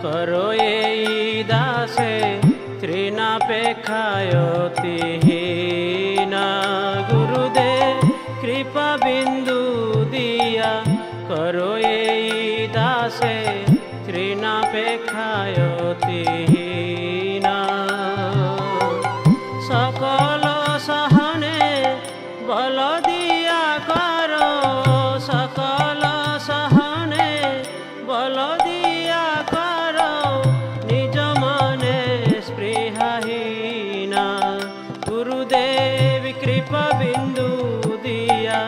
করো এই দাসে তৃণাপেক্ষায়তিহীনা। গুরুদেব কৃপা বিন্দু দিয়া করো এই দাসে তৃণাপেক্ষায়তিহীনা। সকল সহনে বল দিয়া করো, সকল সহনে বল দিয়া করো, নিজ মনে স্পৃহাহীনা। গুরুদেব কৃপা বিন্দু দিয়া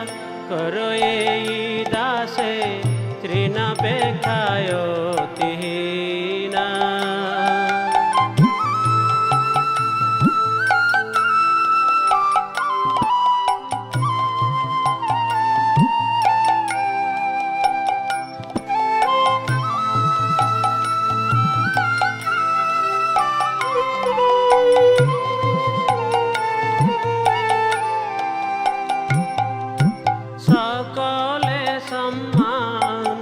করো এই দাসে তৃণাপেক্ষায়তিহীনা। সকলে সম্মান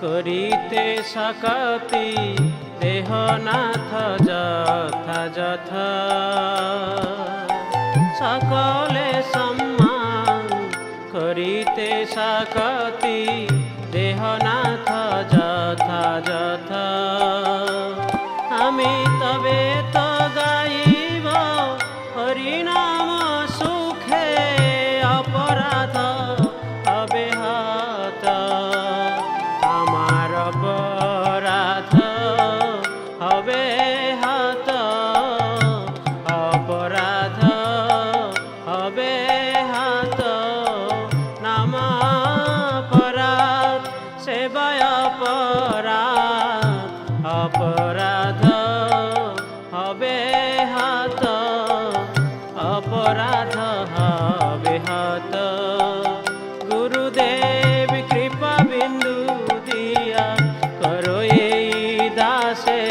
করিতে সকতি দেহনাথ যথা যথা। সকলে সম্মান করিতে সকতি দেহনাথ যথা যথা। আমি তবে তো গাইব হরিনাম সুখে, অপরাধ হবে হত আমার, অপরাধ হবে হত, অপরাধ হবে হত। নাম অপরাধ সেবায় অপরাধ, অপরাধ হবে হত, অপরাধ হবে হত। গুরুদেব কৃপা বিন্দু দিয়া করো এই দাসে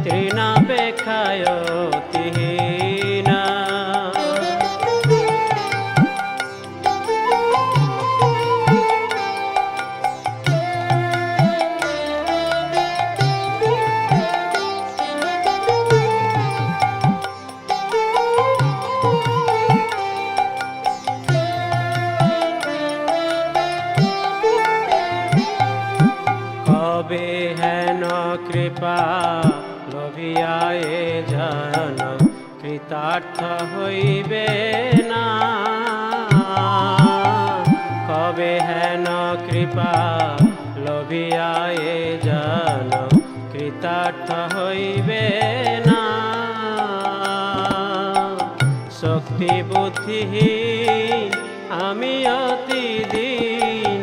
তৃণাপেক্ষায়তিহীনা। কবে হেন কৃপা লোভিয়া এ জন কৃতার্থ হইবে না। কবে হেন কৃপা লোভিয়া এ জন কৃতার্থ হইবে না। শক্তি বুদ্ধিহীন আমি অতি দিন,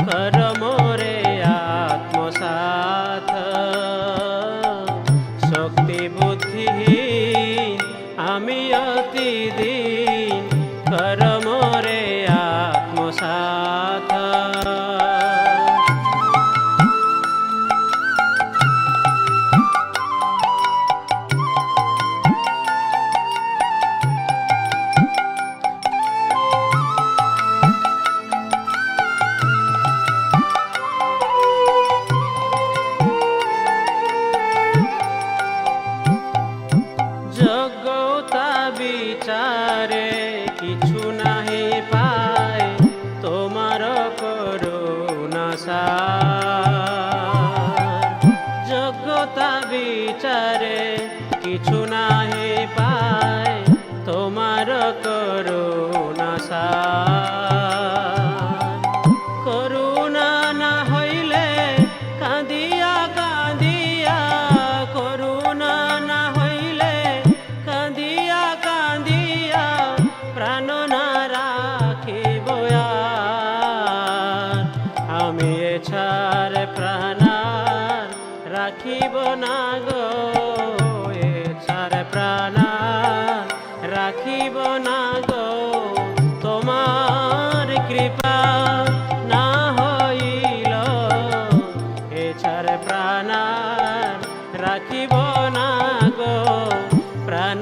কর মোরে আত্মসাৎ। শক্তি বুদ্ধিহীন আমি অতি দিন, কর মোরে আত্মসাৎ। যোগ্যতা বিচারে কিছু নাহি পায় তোমার করুণা সার। যোগ্যতা বিচারে কিছু নাহি পায় তোমার করুণা সার। করুণা না হইলে কাঁদিয়া কাঁদিয়া, করুণা না হইলে কাঁদিয়া কাঁদিয়া, প্রাণ না রাখিব আর। আমি এছাড় প্রাণ রাখিব না গো, এছাড় প্রাণ রাখিব না গো। তোমার কৃপা না হইল এছাড় প্রাণ রাখিব না গো, প্রাণ